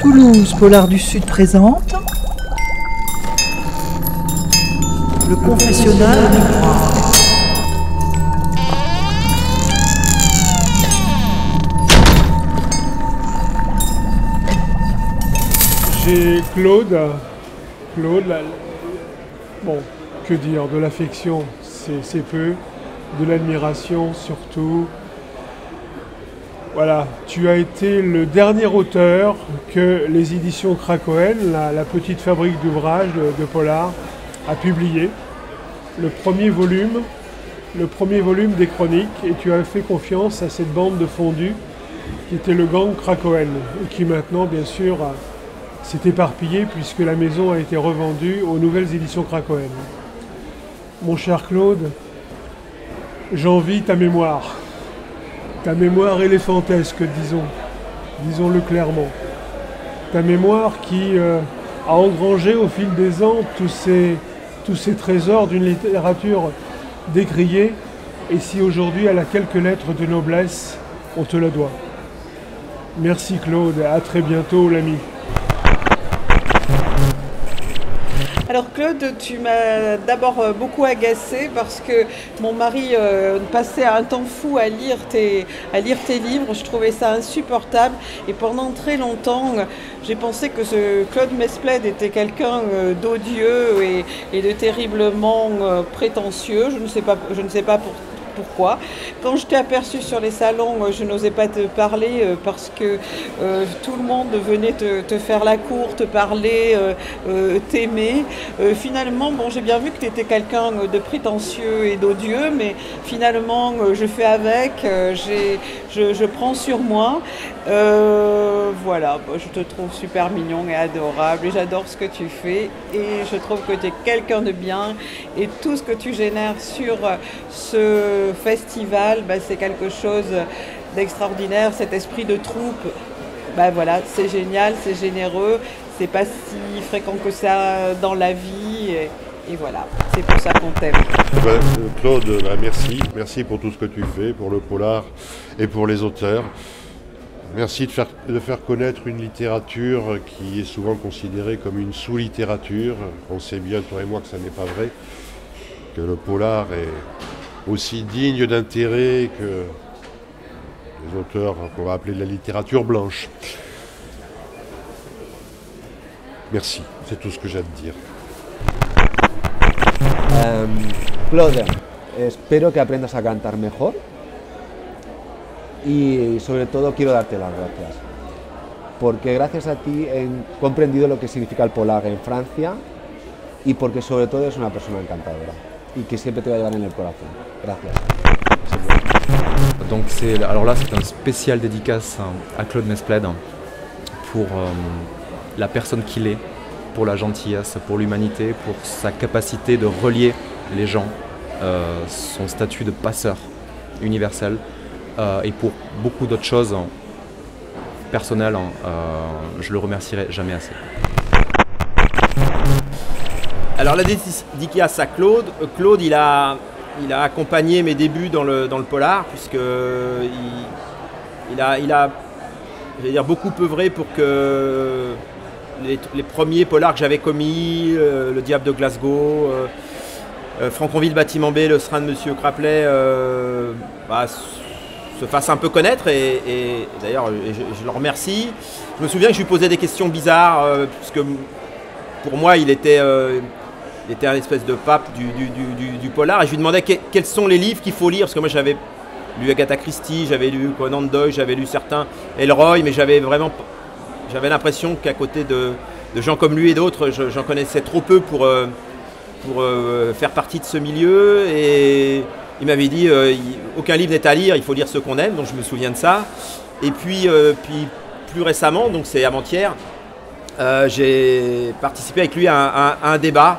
Toulouse, Polar du Sud présente le confessionnal du croix. J'ai Claude, bon, que dire, de l'affection, c'est peu, de l'admiration surtout. Voilà, tu as été le dernier auteur que les éditions Krakowen, la petite fabrique d'ouvrages de polar, a publié. Le premier volume des chroniques, et tu as fait confiance à cette bande de fondus qui était le gang Krakowen, et qui maintenant, bien sûr, s'est éparpillée puisque la maison a été revendue aux nouvelles éditions Krakowen. Mon cher Claude, j'envie ta mémoire. Ta mémoire éléphantesque, disons-le clairement. Ta mémoire qui a engrangé au fil des ans tous ces trésors d'une littérature décriée, et si aujourd'hui elle a quelques lettres de noblesse, on te la doit. Merci Claude, à très bientôt l'ami. Alors Claude, tu m'as d'abord beaucoup agacée parce que mon mari passait un temps fou à lire tes livres. Je trouvais ça insupportable et pendant très longtemps, j'ai pensé que ce Claude Mesplède était quelqu'un d'odieux et de terriblement prétentieux. Je ne sais pas pourquoi. Quand je t'ai aperçu sur les salons, je n'osais pas te parler parce que tout le monde venait te faire la cour, te parler, t'aimer. Finalement, bon, j'ai bien vu que tu étais quelqu'un de prétentieux et d'odieux, mais finalement, je fais avec, je prends sur moi. Voilà, je te trouve super mignon et adorable et j'adore ce que tu fais et je trouve que tu es quelqu'un de bien et tout ce que tu génères sur ce festival, c'est quelque chose d'extraordinaire, cet esprit de troupe, voilà, c'est génial, c'est généreux, c'est pas si fréquent que ça dans la vie et voilà, c'est pour ça qu'on t'aime. Claude, merci pour tout ce que tu fais, pour le polar et pour les auteurs. Merci de faire connaître une littérature qui est souvent considérée comme une sous-littérature. On sait bien, toi et moi, que ça n'est pas vrai, que le polar est aussi digne d'intérêt que les auteurs qu'on va appeler de la littérature blanche. Merci, c'est tout ce que j'ai à te dire. Claude, espero que aprendas a cantar mejor. Y sobre todo quiero darte las gracias, porque gracias a ti he comprendido lo que significa el polar en Francia y porque sobre todo es una persona encantadora y que siempre te va a llevar en el corazón. Gracias. Donc alors là c'est un spécial dédicace à Claude Mesplède pour la personne qu'il est, pour la gentillesse, pour l'humanité, pour sa capacité de relier les gens, son statut de passeur universel. Et pour beaucoup d'autres choses personnelles, je le remercierai jamais assez. Alors la dédicace à Claude. Claude, il a accompagné mes débuts dans le polar, puisque il a je vais dire, beaucoup œuvré pour que les premiers polars que j'avais commis, Le Diable de Glasgow, Franconville Bâtiment B, Le Serin de Monsieur Craplet, se fasse un peu connaître et d'ailleurs je le remercie. Je me souviens que je lui posais des questions bizarres puisque pour moi il était un espèce de pape du polar et je lui demandais quels sont les livres qu'il faut lire parce que moi j'avais lu Agatha Christie, j'avais lu Conan Doyle, j'avais lu certains Elroy, mais j'avais l'impression qu'à côté de gens comme lui et d'autres, j'en connaissais trop peu pour faire partie de ce milieu et il m'avait dit aucun livre n'est à lire, il faut lire ce qu'on aime, donc je me souviens de ça. Et puis plus récemment, donc c'est avant-hier, j'ai participé avec lui à un débat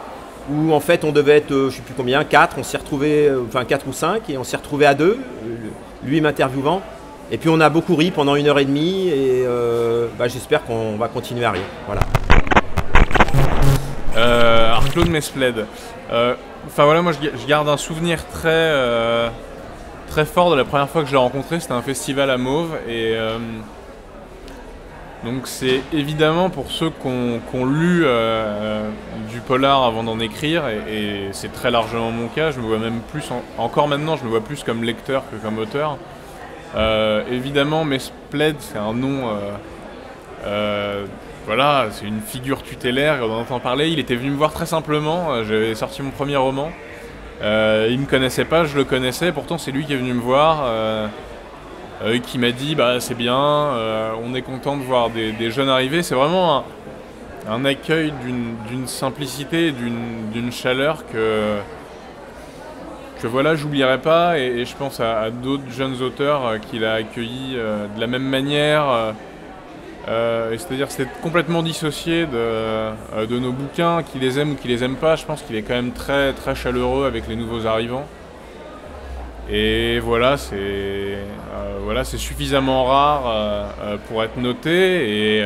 où en fait on devait être, je ne sais plus combien, 4, on s'est retrouvés, enfin 4 ou 5, et on s'est retrouvés à 2, lui m'interviewant. Et puis on a beaucoup ri pendant 1h30 et j'espère qu'on va continuer à rire. Voilà. Alors Claude Mesplède. Voilà, moi je garde un souvenir très fort de la première fois que je l'ai rencontré, c'était un festival à Mauves et Donc c'est évidemment pour ceux qui ont lu du polar avant d'en écrire, et c'est très largement mon cas, je me vois même plus, encore maintenant, je me vois plus comme lecteur que comme auteur. Évidemment, Mesplède, c'est un nom, voilà, c'est une figure tutélaire, on en entend parler. Il était venu me voir très simplement, j'avais sorti mon premier roman, il me connaissait pas, je le connaissais, pourtant c'est lui qui est venu me voir. Qui m'a dit bah c'est bien, on est content de voir des jeunes arriver. C'est vraiment un accueil d'une simplicité, d'une chaleur que voilà, j'oublierai pas, et je pense à d'autres jeunes auteurs qu'il a accueillis de la même manière. C'est-à-dire c'est complètement dissocié de nos bouquins, qu'ils les aiment ou qu'ils les aiment pas. Je pense qu'il est quand même très, très chaleureux avec les nouveaux arrivants. Et voilà, c'est suffisamment rare pour être noté. Et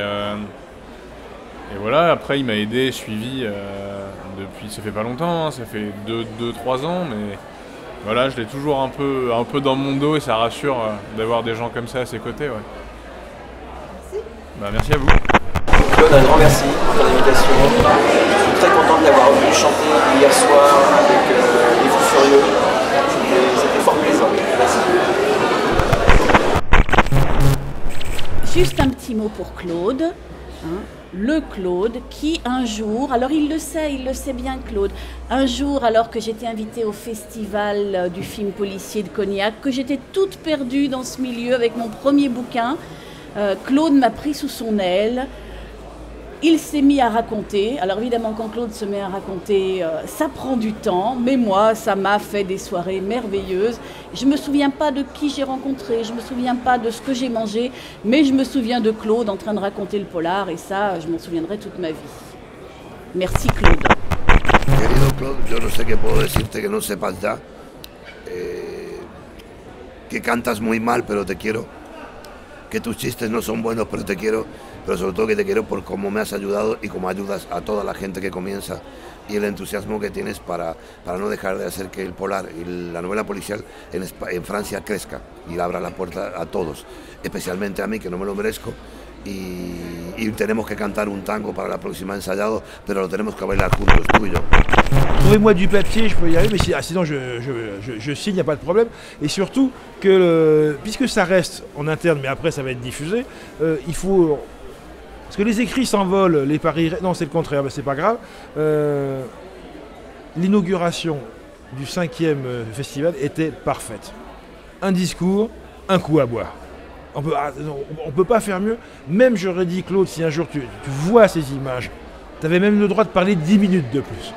voilà, après il m'a aidé, suivi depuis, ça fait pas longtemps, hein, ça fait 2-3 ans, mais voilà, je l'ai toujours un peu dans mon dos, et ça rassure d'avoir des gens comme ça à ses côtés. Ouais. Merci. Bah, merci à vous. Claude, un grand merci pour ton invitation. Je suis très content de l'avoir vu chanter hier soir avec Les Fous Furieux. C'était fort plaisant. Merci. Juste un petit mot pour Claude. Le Claude qui un jour, alors il le sait bien Claude, un jour alors que j'étais invitée au festival du film policier de Cognac, que j'étais toute perdue dans ce milieu avec mon premier bouquin, Claude m'a pris sous son aile. Il s'est mis à raconter. Alors évidemment, quand Claude se met à raconter, ça prend du temps. Mais moi, ça m'a fait des soirées merveilleuses. Je ne me souviens pas de qui j'ai rencontré, je ne me souviens pas de ce que j'ai mangé, mais je me souviens de Claude en train de raconter le polar, et ça, je m'en souviendrai toute ma vie. Merci Claude. Querido Claude, yo no sé qué puedo decirte que no sepas ya. Que cantas muy mal, pero te quiero. Que tus chistes no son buenos, pero te quiero. Pero sobre todo que te quiero por cómo me has ayudado y cómo ayudas a toda la gente que comienza, y el entusiasmo que tienes para no dejar de hacer que el polar y la novela policial en Francia crezca y abra la puerta a todos, especialmente a mí, que no me lo merezco, y tenemos que cantar un tango para la próxima ensayado, pero lo tenemos que bailar juntos, tú y yo. Trouvez-moi du papier, je peux y aller, mais sinon je signe, il n'y a pas de problème. Et surtout, puisque ça reste en interne, mais après ça va être diffusé, il faut... Parce que les écrits s'envolent, les paris... Non, c'est le contraire, mais c'est pas grave. L'inauguration du 5e festival était parfaite. Un discours, un coup à boire. On peut pas faire mieux. Même j'aurais dit, Claude, si un jour tu vois ces images, tu avais même le droit de parler 10 minutes de plus.